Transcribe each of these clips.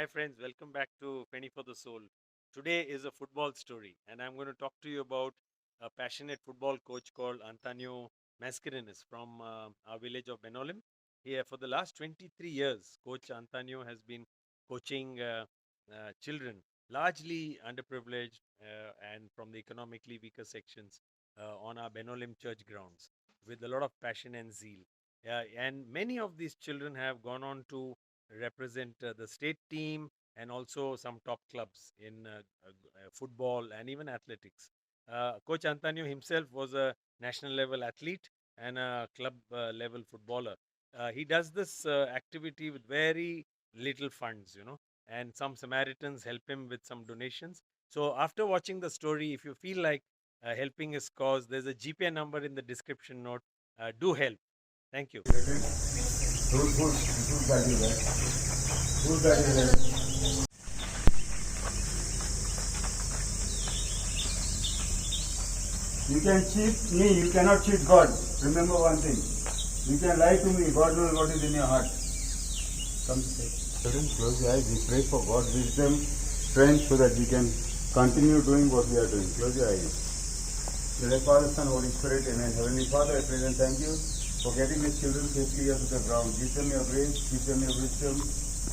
Hi friends, welcome back to Penny for the Soul. Today is a football story and I'm going to talk to you about a passionate football coach called Antonio Mascarenes from our village of Benolim. Here for the last 23 years, Coach Antonio has been coaching children, largely underprivileged and from the economically weaker sections on our Benolim church grounds with a lot of passion and zeal. And many of these children have gone on to represent the state team and also some top clubs in football and even athletics. Coach Antonio himself was a national level athlete and a club level footballer. He does this activity with very little funds, and some Samaritans help him with some donations. So, after watching the story, if you feel like helping his cause, there's a GPay number in the description note. Do help. Thank you. Who's that is there? Who's that is there? You can cheat me, you cannot cheat God. Remember one thing. You can lie to me, God knows what is in your heart. Come stay. Children, close your eyes. We pray for God, wisdom, strength so that we can continue doing what we are doing. Close your eyes. Dear Father, Son, Holy Spirit, Amen. Heavenly Father, I pray and thank you for getting these children safely here to the ground. Give them your grace, give them your wisdom,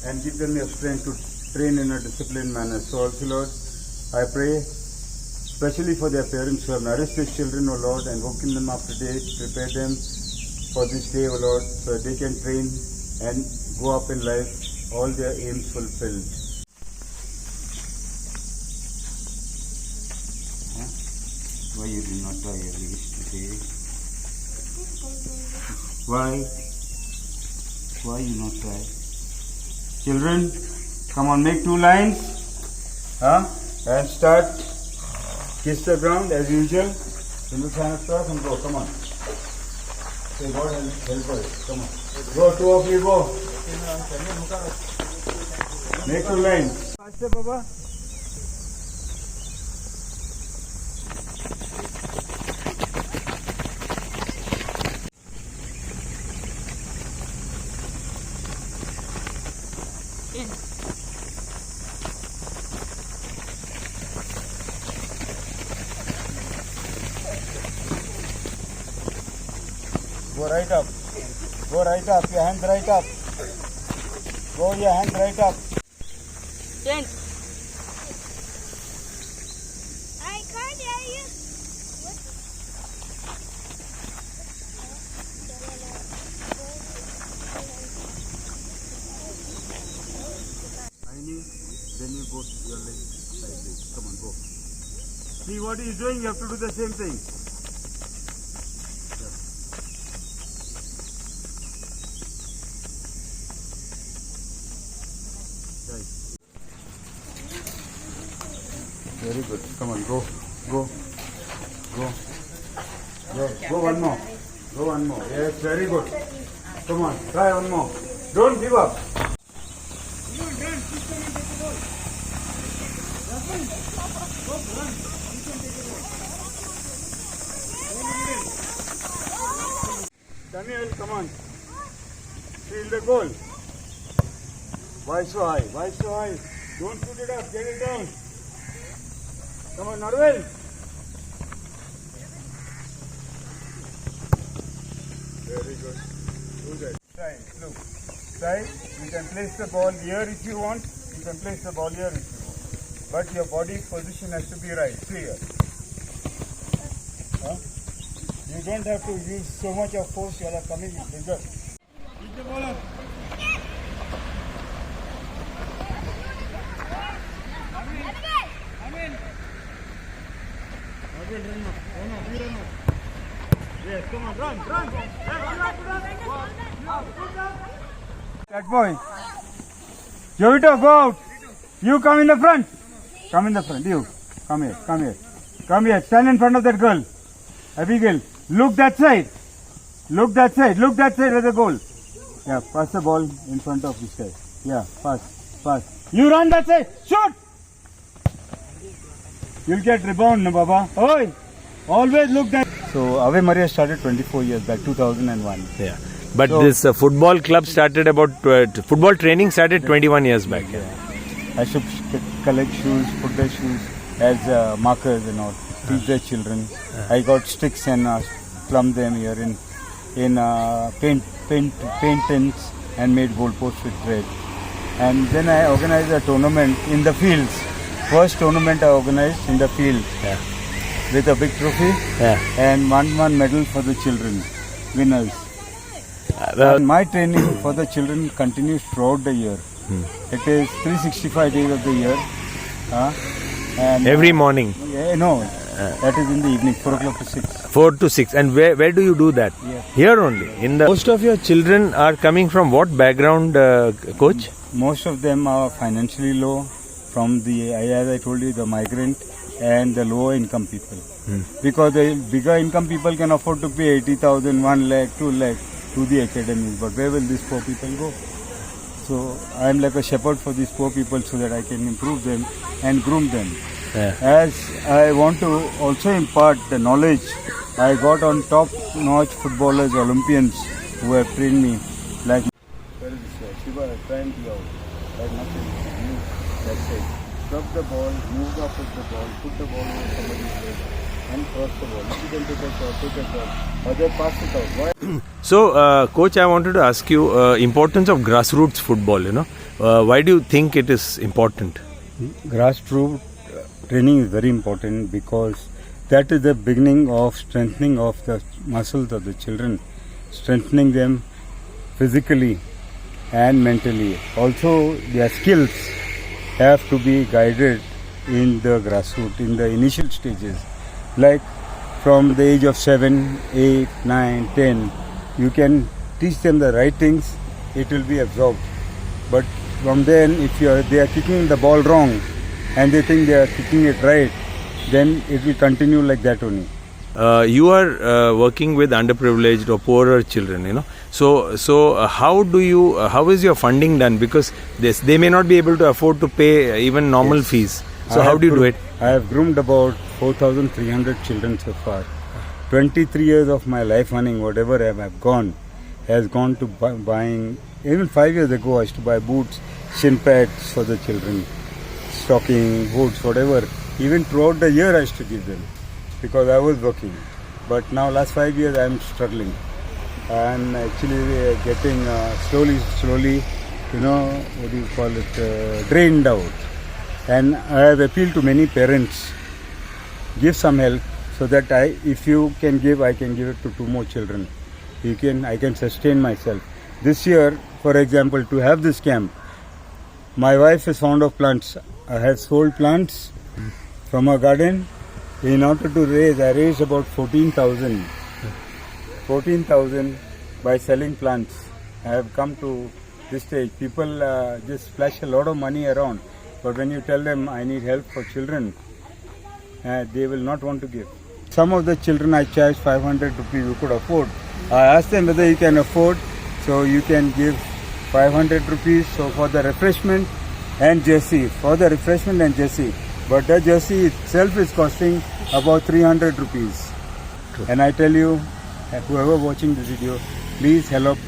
and give them your strength to train in a disciplined manner. So also, Lord, I pray especially for their parents who have nourished these children, O Lord, and woken them up today, prepare them for this day, O Lord, so that they can train and go up in life, all their aims fulfilled. Why you did not try your least today? Why? Why you not try? Children, come on, make 2 lines. And start. Kiss the ground as usual. In the sign of cross and go. Come on. Say God help us. Come on. Go, 2 of you go. Make 2 lines. Faster, Baba. Go right up. Go right up. Your hands right up. Go your hands right up. 10. I can't hear you. Tiny, then you go your leg like this. Come on, go. See what he is doing, you have to do the same thing. Very good. Come on, go. Go. Go. Go. Go one more. Go one more. Yes, very good. Come on, try one more. Don't give up. Daniel, come on. Field the goal. Why so high? Why so high? Don't put it up. Get it down. Come on, Norwell. Very good. Do that. Try. Look. Try. You can place the ball here if you want. You can place the ball here if you want. But your body position has to be right. Clear. You don't have to use so much of force. You are coming in bigger. Keep the ball up. Yes, come on, run. That boy. Jovito, go out. You come in the front. Come in the front. You. Come here. Stand in front of that girl. Abigail. Look that side. Look that side at the goal. Yeah, pass the ball in front of this guy. Yeah, pass. You run that side. Shoot. You'll get rebound, no, Baba. Oi! Always look that. So, Ave Maria started 24 years back, 2001. Yeah. But this football club started football training started 21 years back. Yeah. I should collect shoes, put their shoes as markers and all. Teach their children. I got sticks and plumb them here in paint tins and made goalposts with thread. And then I organized a tournament in the fields. First tournament I organized in the field with a big trophy and one medal for the children, winners. And my training for the children continues throughout the year. It is 365 days of the year. And Every morning, no, that is in the evening, 4 o'clock to 6. 4 to 6. And where do you do that? Here only. Most of your children are coming from what background, coach? Most of them are financially low from the, as I told you, the migrant and the lower income people. Because the bigger income people can afford to pay 80,000, 1 lakh, 2 lakh to the academies. But where will these poor people go? So I am like a shepherd for these poor people so that I can improve them and groom them. As I want to also impart the knowledge I got on top-notch footballers, Olympians who have trained me. Like where is Shiva trying to out. Like nothing. That's it. Drop the ball, move up with the ball, put the ball over somebody's head and cross the ball. If you can take a shot, take a shot. Or they pass it out. Why? So, coach, I wanted to ask you importance of grassroots football. Why do you think it is important? Grassroots training is very important because that is the beginning of strengthening of the muscles of the children, strengthening them physically and mentally. Also, their skills have to be guided in the grassroots, in the initial stages. Like from the age of 7, 8, 9, 10, you can teach them the right things, it will be absorbed. But from then, if they are kicking the ball wrong and they think they are kicking it right, then it will continue like that only. You are working with underprivileged or poorer children, So how is your funding done? Because they may not be able to afford to pay even normal fees. So how do you do it? I have groomed about 4,300 children so far. 23 years of my life running, whatever I have gone, has gone to buying. Even 5 years ago, I used to buy boots, shin pads for the children, stocking, boots, whatever. Even throughout the year, I used to give them because I was working. But now, last 5 years, I am struggling. I am actually getting slowly, drained out. And I have appealed to many parents, give some help so that if you can give, I can give it to 2 more children. I can sustain myself. This year, for example, to have this camp, my wife is fond of plants. I have sold plants from her garden. In order to I raised about 14,000. 14,000 by selling plants. I have come to this stage. People just flash a lot of money around. But when you tell them I need help for children, they will not want to give. Some of the children I charge 500 rupees who could afford. I asked them whether you can afford, so you can give 500 rupees so for the refreshment and jersey. But the jersey itself is costing about 300 rupees. And I tell you, whoever watching this video, please help.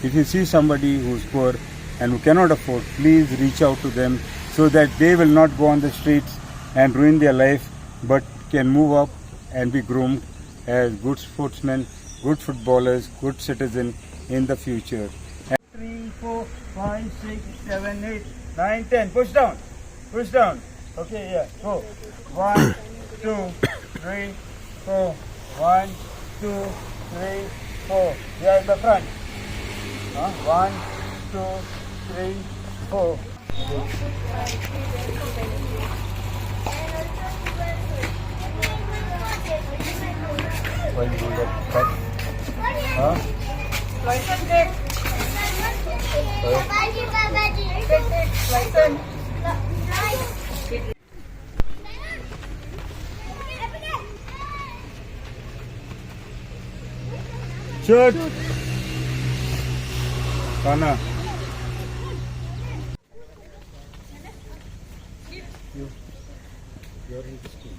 If you see somebody who is poor and who cannot afford, please reach out to them so that they will not go on the streets and ruin their life, but can move up and be groomed as good sportsmen, good footballers, good citizens in the future. 3, 4, 5, 6, 7, 8, 9, 10. Push down. Push down. Okay, yeah. Go. 1, 2, 3, 4. 1, 2, 3, 4. Yeah, in the front. 1, 2, 3, 4. Why you do that? Cut? Huh? Shoot! Kana. You're interesting.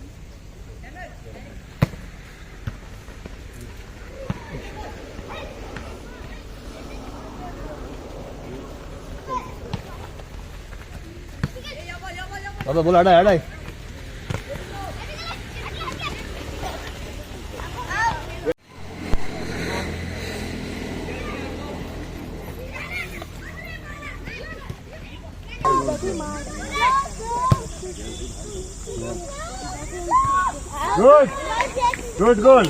बाबा बोल अडाय अडाय Good. Good goal.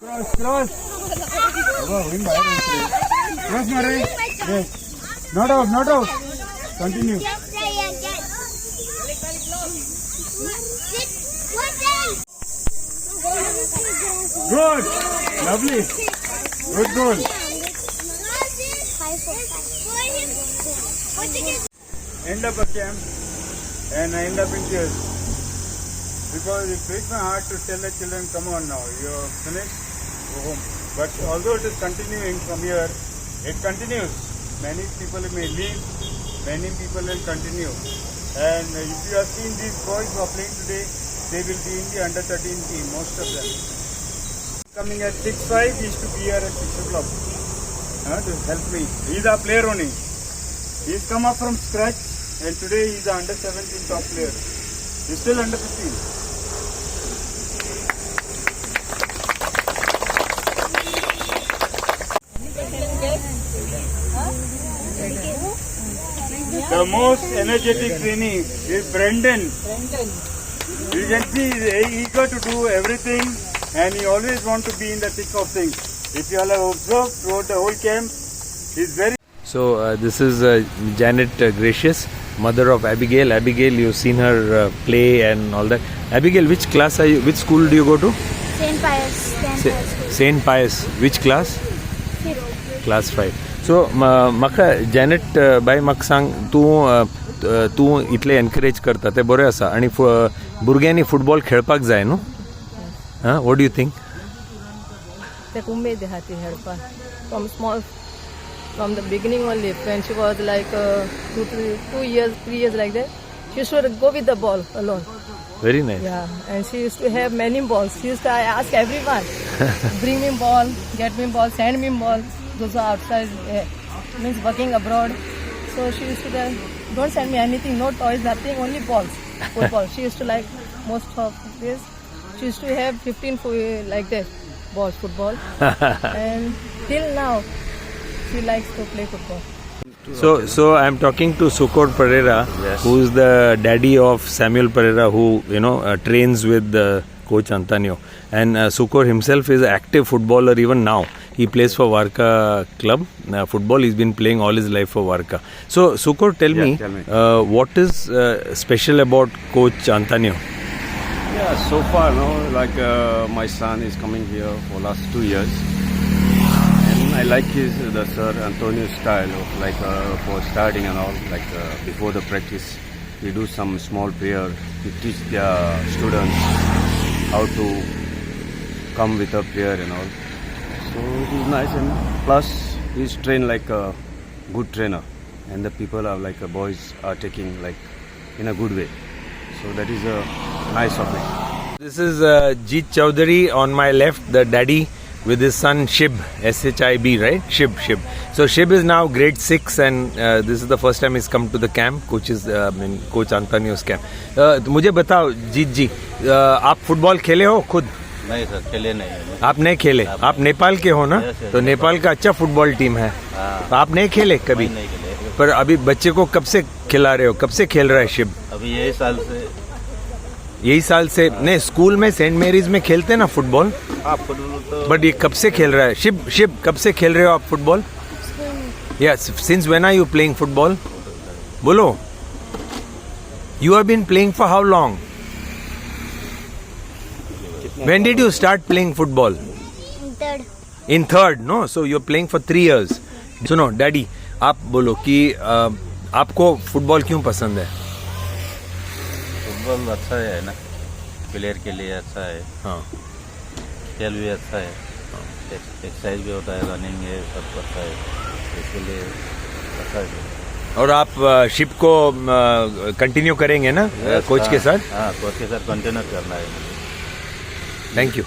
Cross, cross. Cross, Murray. Yes. Not out, not out. Continue. Just try again. Sit. One day. Good. Lovely. Good goal. End up a camp and I end up in tears. Because it breaks my heart to tell the children, come on now, you're finished, go home. But although it is continuing from here, it continues. Many people may leave, many people will continue. And if you have seen these boys who are playing today, they will be in the under-13 team, most of them. Coming at 6:05, he used to be here at 6 o'clock to help me. He's our player only. He's come up from scratch and today he's the under-17 top player. He's still under 15. The most energetic trainee is Brendan. You can see he's eager to do everything and he always wants to be in the thick of things. If you all have observed throughout the whole camp, he's very... So this is Janet Gracious, mother of Abigail. Abigail, you've seen her play and all that. Abigail, which class are you? Which school do you go to? St. Pius. Saint Pius. Which class? Class 5. So म्हाका Janet bye म्हाका सांग तूं इतले encourage करता ते बरें आसा आनी भुरग्यांनी फुटबॉल खेळपाक जाय न्हू व्हॉट डू यू थिंक ताका उमेद आहा ती खेळपाक from the beginning only, when she was like 2 years, 3 years like that, she used to go with the ball alone. Very nice. Yeah, and she used to have many balls. She used to ask everyone, bring me ball, get me ball, send me ball. Those are outside, means working abroad. So she used to tell, don't send me anything, no toys, nothing, only balls, football. She used to like most of this. She used to have 15 like that balls, football. And till now, she likes to play football. So I'm talking to Sukor Pereira, Yes. who is the daddy of Samuel Pereira, who trains with coach Antonio. And Sukor himself is an active footballer even now. He plays for Varka club football. He's been playing all his life for Varka. So Sukor, tell me. What is special about coach Antonio? Yeah, so far, my son is coming here for last 2 years. I like the Sir Antonio style of for starting and all, before the practice, we do some small prayer. We teach the students how to come with a prayer and all. So it is nice, and plus he's trained like a good trainer, and the people are boys are taking in a good way. So that is nice of it. This is Jeet Chowdhury on my left, the daddy, with his son Shib, S-H-I-B, right? Shib. So Shib is now grade 6 and this is the first time he's come to the camp, Coach Antonio's camp. मुझे बताओ जीत जी, आप football खेले हो खुद? नहीं sir, खेले नहीं. आप नहीं खेले? आप नेपाल के हो ना? तो नेपाल का अच्छा फुटबॉल टीम है. तो आप नहीं खेले कभी? नहीं खेले. पर अभी बच्चे को कब से खिला रहे हो? कब से खेल रहा है शिब? अभी यही साल से नहीं, स्कूल में सेंट मेरीज में खेलते ना फुटबॉल. हाँ, फुटबॉल तो. बट ये कब से खेल रहा है? शिब कब से खेल रहे हो आप football? Yes, since when are you playing football? बोलो. You have been playing for how long? When did you start playing football? In third, no? So you're playing for 3 years. सुनो डैडी, आप बोलो कि आपको फुटबॉल क्यों पसंद है? Football अच्छा है ना, प्लेयर के लिए अच्छा है. हाँ, खेल भी अच्छा है, एक्सरसाइज भी होता है, रनिंग है, सब अच्छा है, इसलिए अच्छा है. और आप शिप को कंटिन्यू करेंगे ना कोच के साथ? हाँ, कोच के साथ कंटिन्यू करना है. Thank you.